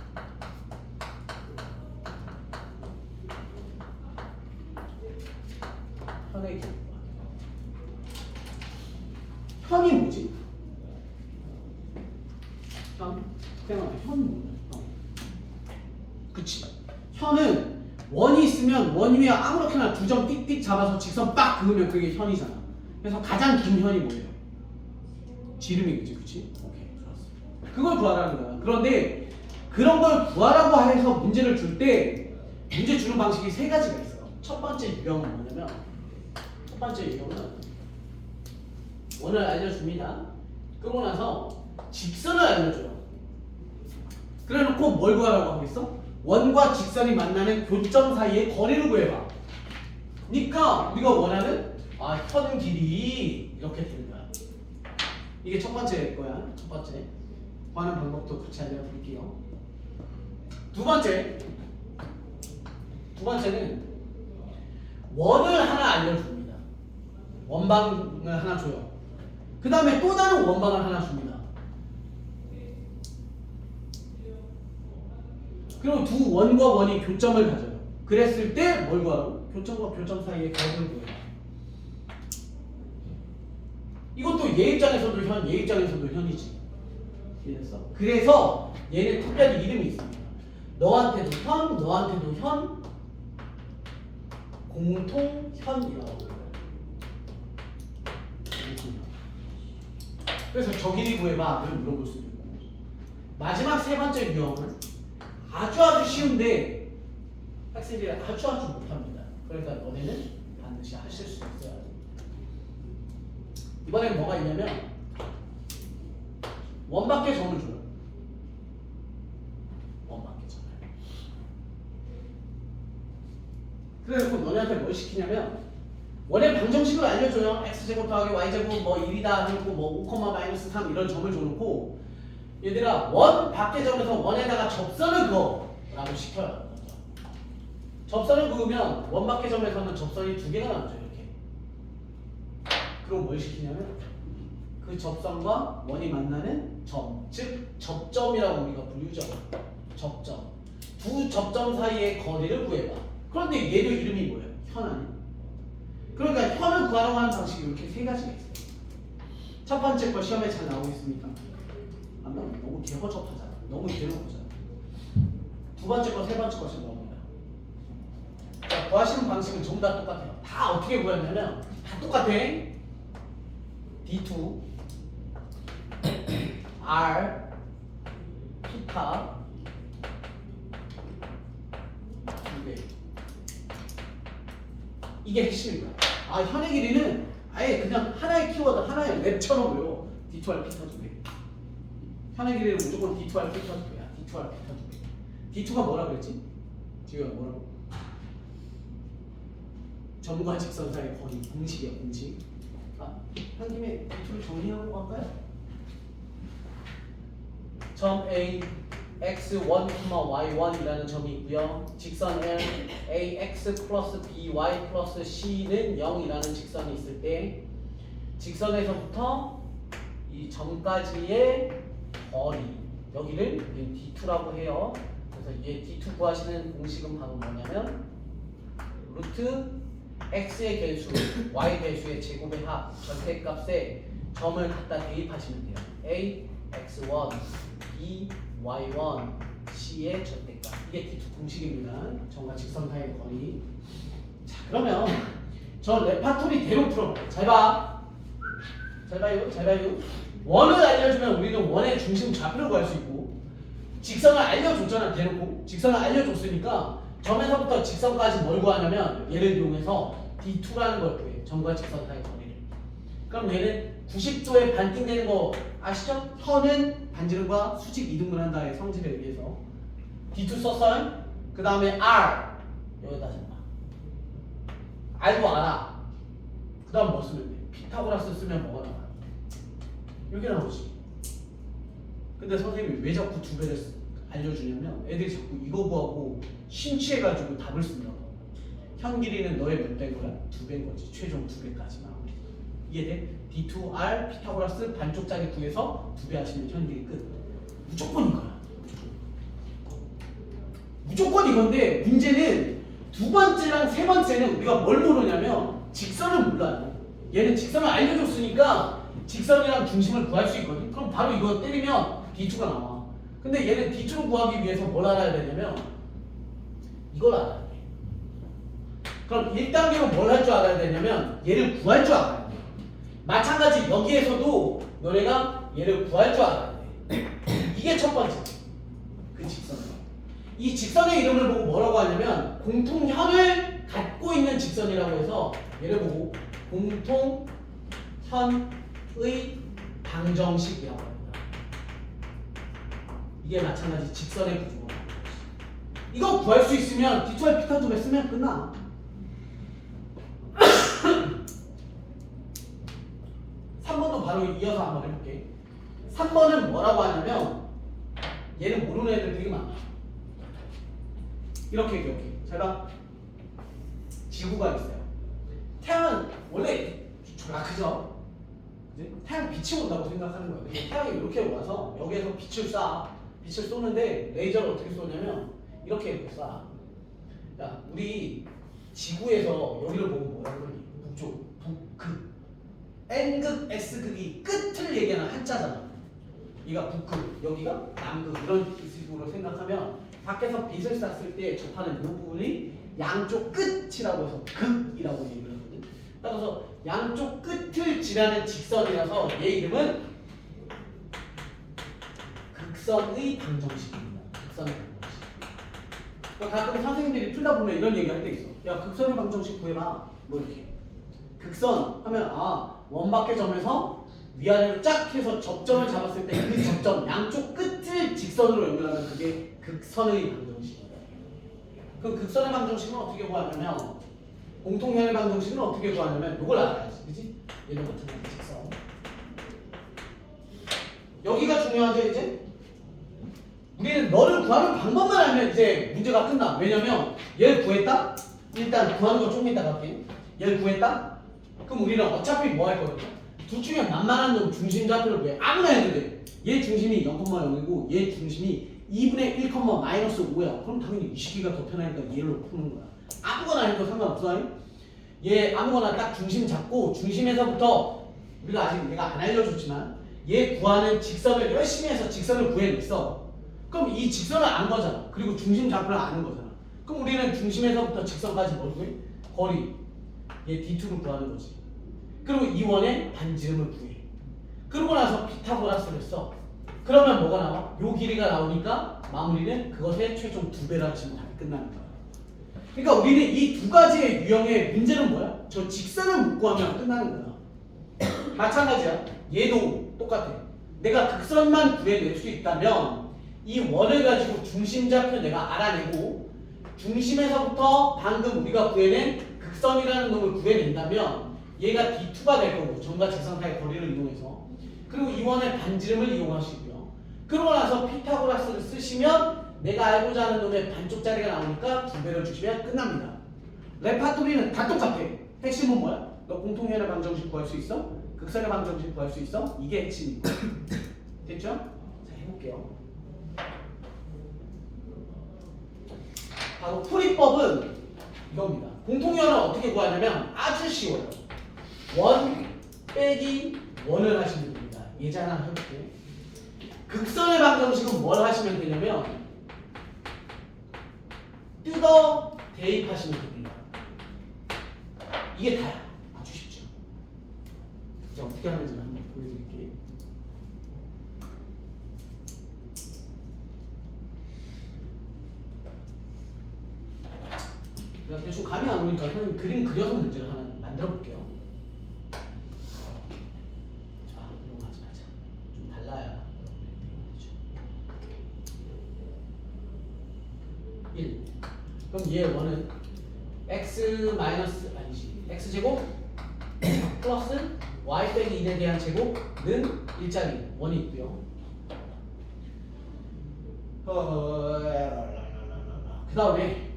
현의 길이. 현이 뭐지? 현? 그냥 현 뭐야? 그치? 현은 원이 있으면 원 위에 아무렇게나 두 점 띡띡 잡아서 직선 빡 그으면 그게 현이잖아. 그래서 가장 긴 현이 뭐예요? 지름이겠지, 그치? 오케이, 좋았어. 그걸 구하라는 거야. 그런데 그런 걸 구하라고 해서 문제를 줄 때 문제 주는 방식이 세 가지가 있어. 첫 번째 유형은 뭐냐면 첫 번째 유형은 원을 알려줍니다. 그러고 나서 직선을 알려줘요. 그래놓고 뭘 구하라고 하겠어? 원과 직선이 만나는 교점 사이의 거리를 구해봐. 그러니까 우리가 원하는 현 길이 이렇게 되는 거야. 이게 첫 번째 거야. 첫 번째 구하는 방법도 같이 알려드릴게요. 두 번째는 원을 하나 알려줍니다. 원방을 하나 줘요. 그 다음에 또 다른 원방을 하나 줍니다. 그리고 두 원과 원이 교점을 가져요. 그랬을 때 뭘 구하라고? 교점과 교점 사이의 거리를 구해요. 이것도 얘 입장에서도 현, 얘 입장에서도 현이지. 이해됐어? 그래서 얘는 특별히 이름이 있습니다. 너한테도 현, 너한테도 현, 공통현이라고 해요. 그래서 저 길이 구해봐를 물어볼 수도 있고. 마지막 세 번째 유형은 아주 쉬운데 학생들이 아주 못합니다. 그러니까 너네는 반드시 하실 수 있어야 돼. 이번엔 뭐가 있냐면 원밖에 점을 줘요. 원밖에 점을. 그래서 너네한테 뭘 시키냐면 원의 방정식을 알려줘요. x제곱 더하기 y제곱 뭐 1이다 하고 뭐 5,-3 이런 점을 줘놓고 얘들아 원 밖의 점에서 원에다가 접선을 그어라고 시켜요. 접선을 그으면 원 밖의 점에서는 접선이 두 개가 나오죠. 이렇게. 그럼 뭘 시키냐면 그 접선과 원이 만나는 점, 즉 접점이라고 우리가 부르죠. 접점. 두 접점 사이의 거리를 구해봐. 그런데 얘도 이름이 뭐예요? 현 아니에요? 그러니까 현을 구하려고 하는 방식이 이렇게 세 가지가 있어요. 첫 번째 거 시험에 잘 나오고 있습니까? 안 나오면 너무 개허접하잖아. 너무 대놓고잖아. 두 번째 거, 세 번째 거 잘 나옵니다. 자, 구하시는 방식은 전부 다 똑같아요. 다 어떻게 구하냐면 다 똑같아. D2 R 피타 이게 핵심이야. 아, 현의 길이는 아예 그냥 하나의 키워드, 하나의 랩처럼 외워. D2R 피타 2개. 현의 길이는 무조건 D2R 피타 2개야. D2R 피타 2개. D2가 뭐라 그랬지? 뒤가 뭐라고? 점과 직선 사이의 거리, 공식이야, 공식. 아, 한 김에 D2를 정리하고 갈까요? 점 A x1, y1이라는 점이 있고요. 직선 L ax 플러스 by 플러스 c는 0이라는 직선이 있을 때 직선에서부터 이 점까지의 거리 여기를 D2라고 해요. 그래서 얘 D2 구하시는 공식은 바로 뭐냐면 루트 x의 개수, y 개수의 제곱의 합 절대값에 점을 갖다 대입하시면 돼요. a x1 b y1 c의 절대값 이게 D2 공식입니다. 점과 직선 사이의 거리. 자, 그러면 저 레파토리대로 풀어. 잘 봐. 잘 봐요. 잘 봐요. 원을 알려주면 우리는 원의 중심 좌표를 구할 수 있고 직선을 알려줬잖아. 대놓고 직선을 알려줬으니까 점에서부터 직선까지 뭘 구하냐면 얘를 이용해서 D2라는 걸 구해. 점과 직선 사이의 거리를. 그럼 얘는 90도에 반띵되는 거 아시죠? 현은 반지름과 수직 이등분한다의 성질에 의해서 D2 썼어요? 그 다음에 R 여기다 잡아. R도 알아. 그 다음 뭐 쓰면 돼? 피타고라스 쓰면 뭐가 나와요? 이렇게 나오지. 근데 선생님이 왜 자꾸 두 배를 알려주냐면 애들이 자꾸 이거 구하고 심취해가지고 답을 쓴다고. 현 길이는 너의 몇 배인 거야? 두 배인 거지. 최종 두 배까지만. 이해돼? D2R 피타고라스 반쪽짜리 구해서 두 배 하시면 현 길이 끝. 무조건 이거야. 무조건 이건데 문제는 두 번째랑 세 번째는 우리가 뭘 모르냐면 직선을 몰라요. 얘는 직선을 알려줬으니까 직선이랑 중심을 구할 수 있거든. 그럼 바로 이거 때리면 D2가 나와. 근데 얘는 D2를 구하기 위해서 뭘 알아야 되냐면 이걸 알아야 돼. 그럼 1단계로 뭘 할 줄 알아야 되냐면 얘를 구할 줄 알아야 돼. 마찬가지 여기에서도 너네가 얘를 구할 줄 알아야 돼. 이게 첫 번째. 그 직선을. 이 직선의 이름을 보고 뭐라고 하냐면 공통현을 갖고 있는 직선이라고 해서 얘를 보고 공통현의 방정식이라고 합니다. 이게 마찬가지 직선의 구조. 이거 구할 수 있으면 D2R 피타 2배 쓰면 끝나. 3번도 바로 이어서 한번 해볼게. 3번은 뭐라고 하냐면 얘는 모르는 애들 되게 많아. 이렇게 잘 봐. 지구가 있어요. 태양은 원래 졸라 크죠? 그치? 태양 빛이 온다고 생각하는 거야. 근데 태양이 이렇게 와서 여기에서 빛을 쏴. 빛을 쏘는데 레이저를 어떻게 쏘냐면 이렇게 쏴. 야, 우리 지구에서 여기를 보고 뭐라 그러니? 북쪽, 북극. N극, S극이 끝을 얘기하는 한자잖아. 여기가 북극, 여기가 남극 이런 식으로 생각하면 밖에서 빛을 쐈을 때 접하는 이 부분이 양쪽 끝이라고 해서 극이라고 얘기를 하거든. 따라서 양쪽 끝을 지나는 직선이라서 얘 이름은 극선의 방정식입니다. 극선의 방정식. 가끔 선생님들이 풀다 보면 이런 얘기 할 때 있어. 야, 극선의 방정식 구해봐. 뭐 이렇게. 극선 하면 원밖의 점에서 위아래로 쫙 해서 접점을 잡았을 때 그 접점 양쪽 끝을 직선으로 연결하면 그게 극선의 방정식입니다. 그 극선의 방정식은 어떻게 구하냐면 공통현의 방정식은 어떻게 구하냐면 이걸 알아야지, 그렇지? 얘는 같은 직선. 여기가 중요하죠. 이제 우리는 너를 구하는 방법만 알면 이제 문제가 끝나. 왜냐면 얘를 구했다? 일단 구하는 거 조금 이따 갈게. 얘를 구했다? 그럼 우리는 어차피 뭐 할 거거든요? 둘 중에 만만한 놈 중심 좌표를 구해. 아무나 해도 돼. 얘 중심이 0,0이고 얘 중심이 2분의 1, 마이너스 5야. 그럼 당연히 이 식기가 더 편하니까 얘를 푸는 거야. 아무거나 해도 상관없어. 얘 아무거나 딱 중심 잡고 중심에서부터 우리가 아직 내가 안 알려줬지만 얘 구하는 직선을 열심히 해서 직선을 구해냈어. 그럼 이 직선을 안 거잖아. 그리고 중심 좌표를 아는 거잖아. 그럼 우리는 중심에서부터 직선까지 뭘 구해? 거리. 얘 D2를 구하는 거지. 그리고 이 원의 반지름을 구해. 그러고 나서 피타고라스를 써. 그러면 뭐가 나와? 요 길이가 나오니까 마무리는 그것의 최종 2배라 하시면 답이 끝나는 거야. 그러니까 우리는 이 두 가지의 유형의 문제는 뭐야? 저 직선을 못 구하면 끝나는 거야. 마찬가지야. 얘도 똑같아. 내가 극선만 구해낼 수 있다면 이 원을 가지고 중심 좌표 내가 알아내고 중심에서부터 방금 우리가 구해낸 극선이라는 놈을 구해낸다면 얘가 D2가 될 거고 점과 직선 사이의 거리를 이용해서 그리고 이 원의 반지름을 이용하시고요. 그러고 나서 피타고라스를 쓰시면 내가 알고자 하는 놈의 반쪽짜리가 나오니까 2배를 주시면 끝납니다. 레파토리는 다 똑같아. 핵심은 뭐야? 너 공통연의 방정식 구할 수 있어? 극선의 방정식 구할 수 있어? 이게 핵심이고. 됐죠? 자, 해볼게요. 바로 풀이법은 이겁니다. 공통연을 어떻게 구하냐면 아주 쉬워요. 원 빼기 원을 하시면 됩니다. 예제 하나 해볼게요. 극선의 방정식은 뭘 하시면 되냐면 뜯어 대입하시면 됩니다. 이게 다야. 아주 쉽죠. 이제 어떻게 하는지 한번 보여드릴게요. 그냥 대충 감이 안 오니까 선생님 그림 그려서 문제를 하나 만들어 볼게요. 자, 이런 거 하지 말자. 좀 달라야 여러분들이 1. 그럼 얘 원은 x 마이너스 아니지 x 제곱 플러스 y 빼기 1에 대한 제곱는 일자리 원이 있고요. 그 다음에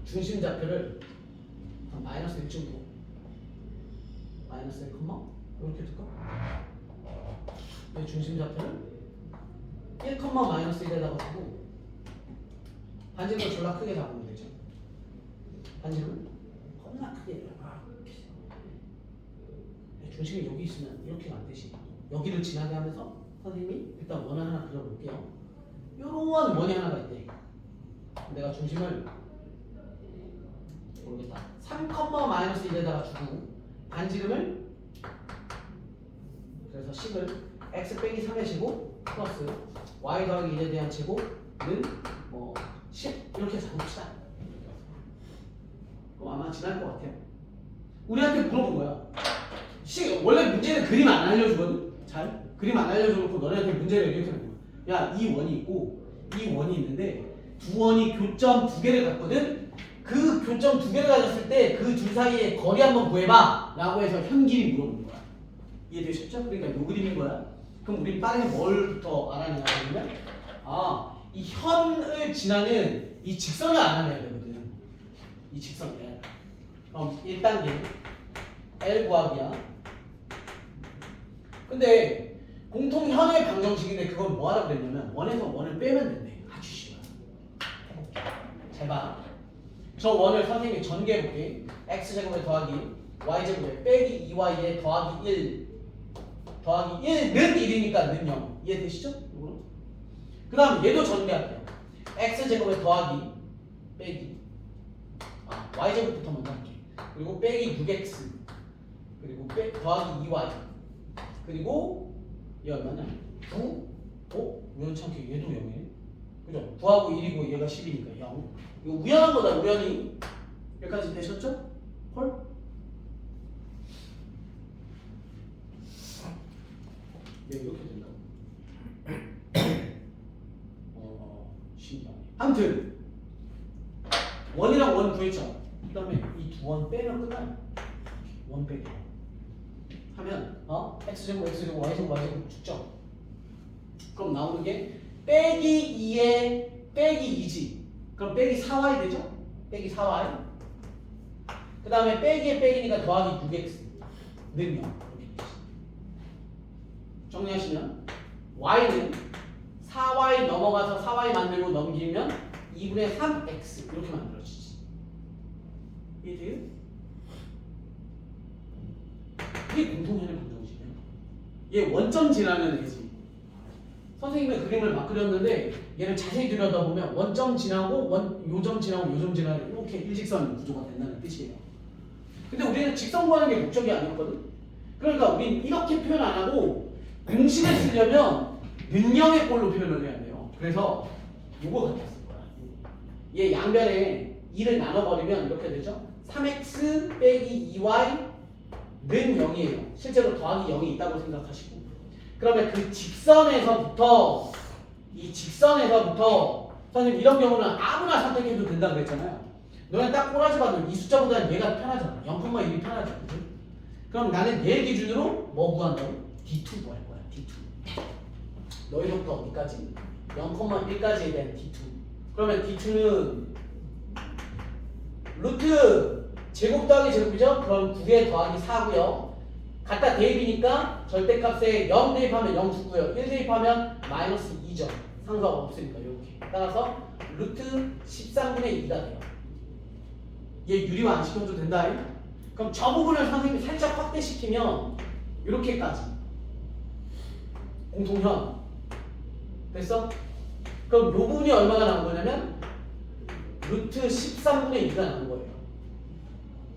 중심 좌표를 마이너스 1.9 마이너스 1, 이렇게 둘까? 중심 좌표를 1, 마이너스 1에다가 두고 반지름을 졸라 크게 잡으면 되죠. 반지름을 겁나 크게 중심이 여기 있으면 이렇게가 안 되지. 여기를 지나게 하면서 선생님이 일단 원을 하나 그려볼게요. 요런 원이 하나가 있대. 내가 중심을 모르겠다. 3, 마이너스 1에다가 주고 반지름을 그래서 10을 x 빼기 3의 제곱 플러스 y 더하기 1에 대한 제곱은 뭐 10 이렇게 잡읍시다. 그럼 아마 지날 것 같아요. 우리한테 물어본 거야. 원래 문제는 그림 안 알려주거든. 잘 그림 안 알려줘놓고 너네한테 문제를 이렇게 하는 거야. 야, 이 원이 있고 이 원이 있는데 두 원이 교점 2개를 갖거든. 그 교점 2개를 가졌을 때 그 둘 사이의 거리 한번 구해봐 라고 해서 현길이 물어보는 거야. 이해되셨죠? 그러니까 요 그림인 거야. 그럼 우리 빠르게 뭘부터 알아내냐면 이 현을 지나는 이 직선을 알아내야 되거든. 이 직선 L. 그럼 1단계 L 구하기야. 근데 공통현의 방정식인데 그건 뭐하라 그랬냐면 원에서 원을 빼면 된대. 아주 쉬워. 잘 봐. 저 원을 선생님이 전개해볼게. x제곱에 더하기 y제곱에 빼기 2y에 더하기 1 더하기 1는 1이니까 는 0. 이해되시죠? 그 다음 얘도 전개할게요. x제곱에 더하기 빼기 y제곱부터 먼저 할게. 그리고 빼기 6x 그리고 더하기 2y 그리고 얘 얼마냐? 9? 우연치 않게 얘도 0이네. 그죠? 9하고 1이고 얘가 10이니까 0. 이거 우연한 거다, 우연히. 여기까지 되셨죠? 헐? 네, 이렇게 된다고. 신기하네. 아무튼 원이랑 원 구했죠? 그 다음에 이 두 원 빼면 끝나요. 원 빼기 하면 x제곱 x제곱 y제곱 y제곱 죽죠? 그럼 나오는 게 빼기 2에 빼기 2지. 그럼 빼기 4y 되죠? 빼기 4y. 그 다음에 빼기에 빼기니까 더하기 6x 는 0. 정리하시면 y는 4y 넘어가서 4y 만들고 넘기면 2분의 3x 이렇게 만들어지지. 이해돼요? 이게 공통연의 방정식이야. 얘 원점 지나는 애지. 선생님의 그림을 막 그렸는데 얘를 자세히 들여다보면 원점 지나고 요점 지나고 요점 지나고 이렇게 일직선 구조가 된다는 뜻이에요. 근데 우리는 직선 구하는 게 목적이 아니었거든. 그러니까 우린 이렇게 표현 안 하고 공식을 쓰려면 능력의 꼴로 표현을 해야 돼요. 그래서 요거 같았을 거야. 얘 양변에 2를 나눠버리면 이렇게 되죠. 3x 빼기 2y는 0이에요. 실제로 더하기 0이 있다고 생각하시고, 그러면 그 직선에서부터 선생님 이런 경우는 아무나 선택해도 된다고 그랬잖아요. 너네 딱 꼬라지 봐도 이 숫자보다는 얘가 편하잖아. 0,1이 편하죠. 그럼 나는 얘 기준으로 뭐 구한다고? D2 구할 거야. D2. 너희부터 어디까지? 0,1까지에 대한 D2. 그러면 D2는 루트 제곱 더하기 제곱이죠? 그럼 9에 더하기 4고요. 갖다 대입이니까 절대값에 0 대입하면 0 죽고요. 1 대입하면 마이너스 2죠. 상수가 없으니까 이렇게. 따라서 루트 13분의 2가 돼요. 얘 유리화 안 시켜도 된다. 그럼 저 부분을 선생님이 살짝 확대시키면 이렇게까지 공통현 됐어? 그럼 요 부분이 얼마가 나온 거냐면 루트 13분의 2가 나온 거예요.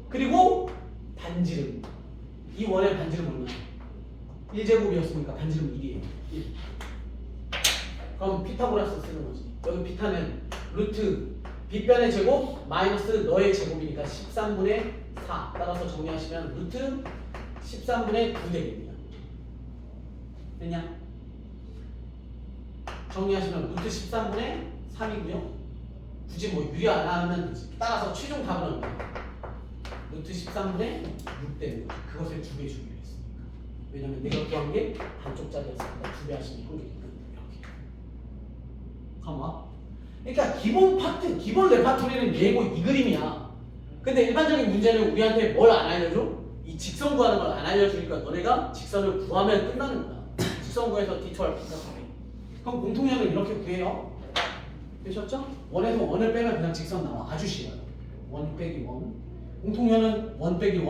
그리고 반지름, 이 원의 반지름 얼마야? 1제곱이었으니까 반지름 1이에요. 1. 그럼 피타고라스 쓰는 거지. 여기 피타는 루트 빗변의 제곱 마이너스 너의 제곱이니까 13분의 4. 따라서 정리하시면 루트 13분의 9 되겠네요. 됐냐? 정리하시면 루트 13분의 3이고요. 굳이 뭐 유리 안 하면 되지. 따라서 최종 답은 얼마야? 루트 13분의 6 되는 거지. 그것을 2배 주기로 했으니까. 왜냐면 내가 구한 게 반쪽짜리였으니까 2배 하시면 한개니까 이렇게. 가만. 그러니까 기본 파트, 기본 레파토리는 얘고 이 그림이야. 근데 일반적인 문제는 우리한테 뭘 안 알려줘? 이 직선 구하는 걸 안 알려주니까 너네가 직선을 구하면 끝나는 거야. 직선 구해서 D2를 분석하래. 그럼 공통연을 이렇게 구해요. 되셨죠? 원에서 원을 빼면 그냥 직선 나와. 아주 쉬워요. 1 빼기 1. 공통연은 1 빼기 1.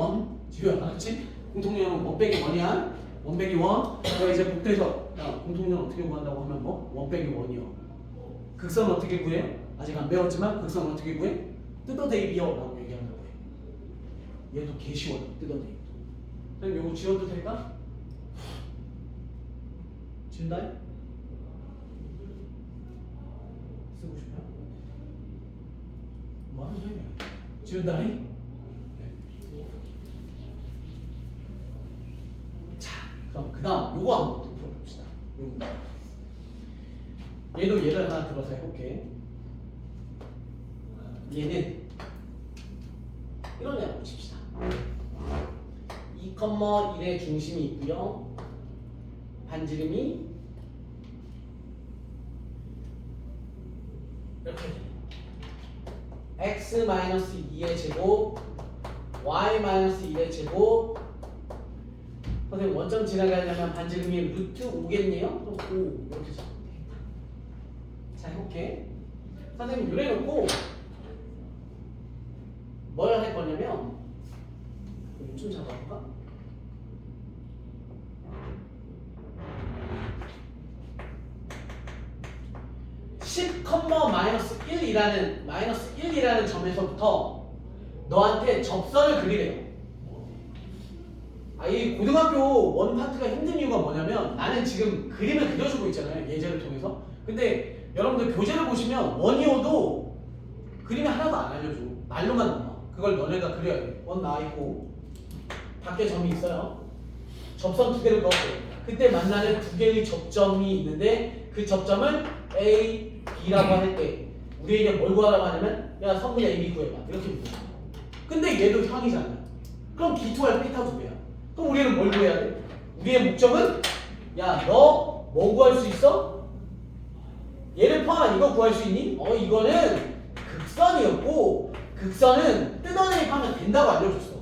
지효야, 알았지? 공통연은 1 빼기 1이야. 1 빼기 1. 그럼 이제 복대서 공통연 어떻게 구한다고 하면 뭐? 1 빼기 1이요. 극선 어떻게 구해? 아직 안 배웠지만 극선 어떻게 구해? 뜯어 대입이요 라고 얘기한다고 해. 얘도 개 쉬워요. 뜯어 대입. 그럼 요거 지워도 될까? 지운다? 쓰고 싶어요? 뭐 하는 소리야? 지운다? 자, 그럼 그 다음 요거 한번 또 풀어봅시다. 요거. 얘도 예를 하나 들어서 해볼게. 얘는 이런 애 한번 칩시다. 2,1의 중심이 있고요. 반지름이 이렇게 돼요. x-2의 제곱 y-1의 제곱. 선생님 원점 지나가려면 반지름이 루트 5겠네요? 그럼 5 이렇게 잡으면 되겠다. 자, 해볼게. 선생님 요래놓고 뭘 할 거냐면 좀 잡아볼까? 마이너스 1이라는 점에서부터 너한테 접선을 그리래요. 이 고등학교 원 파트가 힘든 이유가 뭐냐면 나는 지금 그림을 그려주고 있잖아요. 예제를 통해서. 근데 여러분들 교재를 보시면 원이어도 그림이 하나도 안 알려줘. 말로만 나와. 그걸 너네가 그려야 돼. 원 나와있고 밖에 점이 있어요. 접선 2개를 그었어요. 그때 만나는 2개의 접점이 있는데 그 접점을 A, B라고 할 때 우리에게 뭘 구하라고 하냐면 야 성분의 A, B 구해봐 이렇게 묻어요. 근데 얘도 형이잖아. 그럼 D2할 피타 2배야. 그럼 우리는 뭘 구해야 돼? 우리의 목적은 야 너 뭐 구할 수 있어? 얘를 포함한 이거 구할 수 있니? 이거는 극선이었고 극선은 뜯어내입하면 된다고 알려줬어.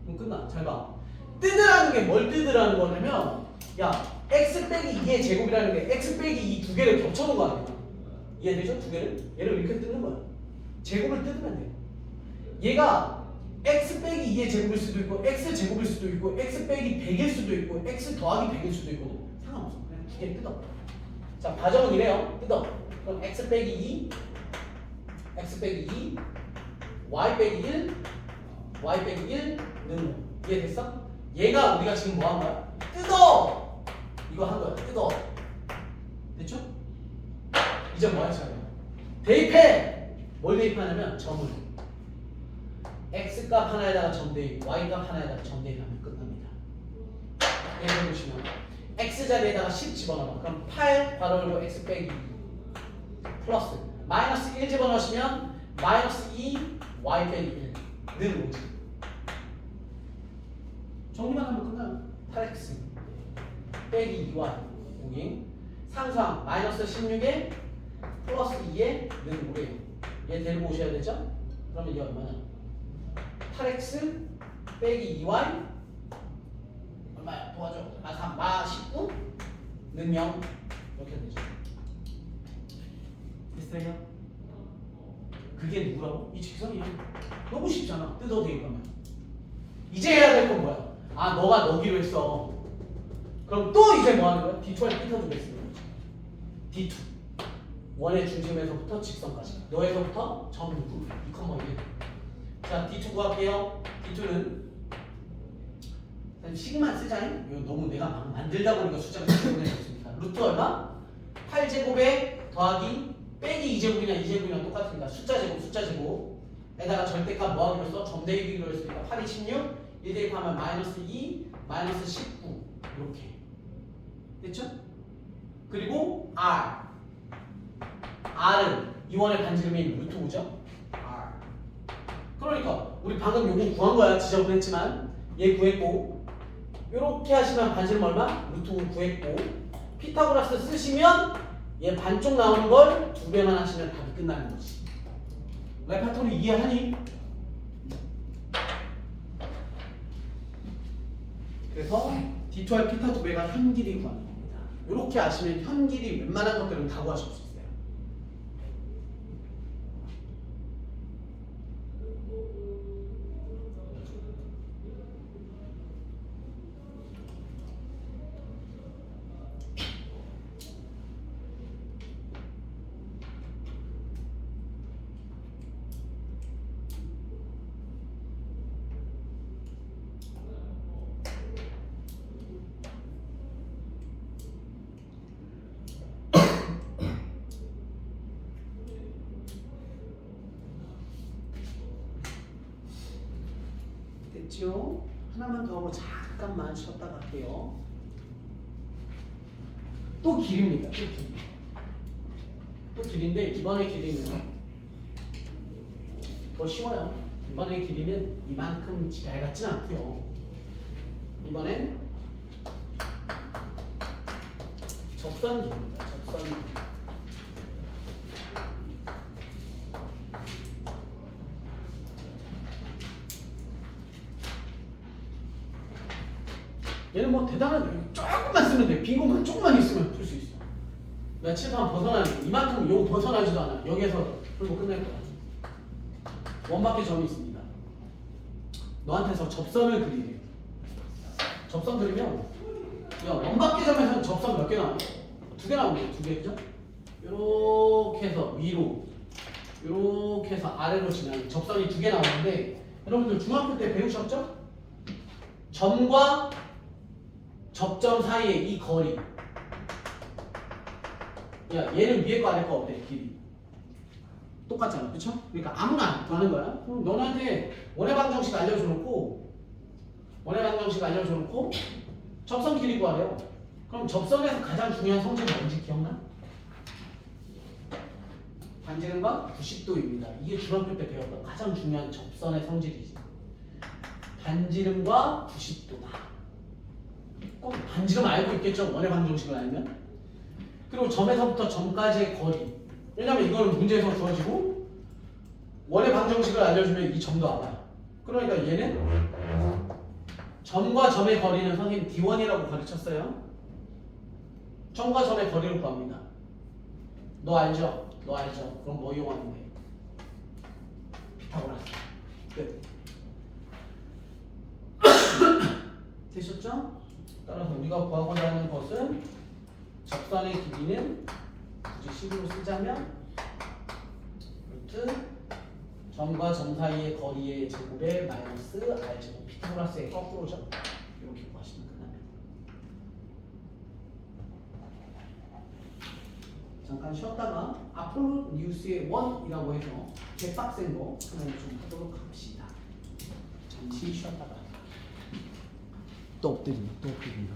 그럼 끝나. 잘 봐. 뜯으라는 게 뭘 뜯으라는 거냐면 야 x 빼기 2의 제곱이라는 게 x 빼기 2 두 개를 겹쳐놓은 거 아니야? 이해되죠? 두 개를? 얘를 이렇게 뜯는 거야. 제곱을 뜯으면 돼. 얘가 x 빼기 2의 제곱일 수도 있고 x 제곱일 수도 있고 x 빼기 100일 수도 있고 x 더하기 100일 수도 있고 상관없어. 그냥 두 개 뜯어. 자 과정은 이래요. 뜯어. 그럼 x 빼기 2 x 빼기 2 y 빼기 1 y 빼기 1는 이해됐어? 얘가 우리가 지금 뭐 한 거야? 뜯어! 이거 한 거야. 뜯어. 됐죠? 이제 뭐 할 차례야? 대입해! 뭘 대입하냐면 점을 x값 하나에다가 점 대입, y값 하나에다가 점 대입하면 끝납니다. 예를 보시면 x 자리에다가 10 집어넣어. 그럼 8 괄호 열고 x 빼기 2 플러스 마이너스 1 집어넣으시면 마이너스 2 y 빼기 1는 오지. 정리만 하면 끝나요. 8x 빼기 2y 여기 상수항 마이너스 16에 플러스 2에 는 5예요. 얘 데리고 오셔야 되죠? 그러면 이게 얼마냐? 8x 빼기 2y 얼마야? 도와줘. 3 19는 0 이렇게 되죠. 됐어요? 그게 누구라고? 이 직선이야. 너무 쉽잖아. 뜯어 대입하면. 이제 해야 될 건 뭐야? 아 너가 넣기로 했어. 그럼 또 이제 뭐 하는 거야? D2를 삐터주겠습니다. D2 원의 중심에서부터 직선까지 너에서부터 점 누구 2,1. 자 D2 구할게요. D2는 식만 쓰자니? 이거 너무 내가 막 만들다 보니까 숫자가 보내줬습니다. 루트 얼마? 8제곱에 더하기 빼기 2제곱이냐 2제곱이랑 똑같으니까 숫자 제곱 에다가 절대값 뭐 하기로 써? 점 대입이기로 했으니까 8이 16 1 대입하면 마이너스 2 마이너스 19 이렇게 됐죠? 그리고 R은 이원의 반지름인 루트 5죠? R 그러니까 우리 방금 요거 구한 거야. 지적은 했지만 얘 구했고 요렇게 하시면 반지름 얼마? 루트 5 구했고 피타고라스 쓰시면 얘 반쪽 나오는 걸 2배만 하시면 답이 끝나는 거지. 레파토리 이해하니? 그래서 D2R 피타 2배가 현 길이 구하는 겁니다. 이렇게 아시면 현 길이 웬만한 것들은 다 구하실 수 있어요. 됐죠? 하나만 더 하고 잠깐만 쉬었다 갈게요. 또 길입니다. 또 길인데 이번에 길이는 더 쉬워요. 이번에 길이는 이만큼 잘 같진 않고요. 이번엔 접선 길입니다. 접선 길. 얘는 뭐 대단한 조금만 쓰면 돼. 빈 공간 조금만 있으면 풀 수 있어. 나 칠판 벗어나는 이만큼 요 벗어나지도 않아. 여기에서 풀고 끝낼 거야. 원밖에 점이 있습니다. 너한테서 접선을 그리래. 접선 그리면 야 원밖에 점에서는 접선 몇 개 나와? 2개 나오네. 2개 그죠? 요렇게 해서 위로 요렇게 해서 아래로 지나는 접선이 2개 나오는데 여러분들 중학교 때 배우셨죠? 점과 접점 사이의 이 거리. 야 얘는 위에 거 아래 거 어때? 길이 똑같잖아. 그쵸? 그러니까 아무나 구하는 거야. 그럼 너한테 원의 방정식 알려줘놓고 접선 길이 구하래요. 그럼 접선에서 가장 중요한 성질이 뭔지 기억나? 반지름과 90도입니다. 이게 중학교 때 배웠던 가장 중요한 접선의 성질이지. 반지름과 90도다. 꼭 반지름 알고 있겠죠? 원의 방정식을 알면. 그리고 점에서부터 점까지의 거리. 왜냐면 이거는 문제에서 주어지고 원의 방정식을 알려주면 이 점도 알아요. 그러니까 얘는 점과 점의 거리는 선생님 D1이라고 가르쳤어요. 점과 점의 거리를 구합니다. 너 알죠? 너 알죠? 그럼 뭐 이용하는 거예요? 피타고라스. 끝. 되셨죠? 따라서 우리가 구하고자 하는 것은 접선의 길이는 굳이 식으로 쓰자면 루트 점과 점 사이의 거리의 제곱에 마이너스 r 제곱 피타고라스의 거꾸로죠. 이렇게 구하시면 끝납니다. 잠깐 쉬었다가 아폴로 뉴스의 1이라고 해서 개빡센 거 하나 좀 하도록 합시다. 잠시 쉬었다가 또 엎드립니다.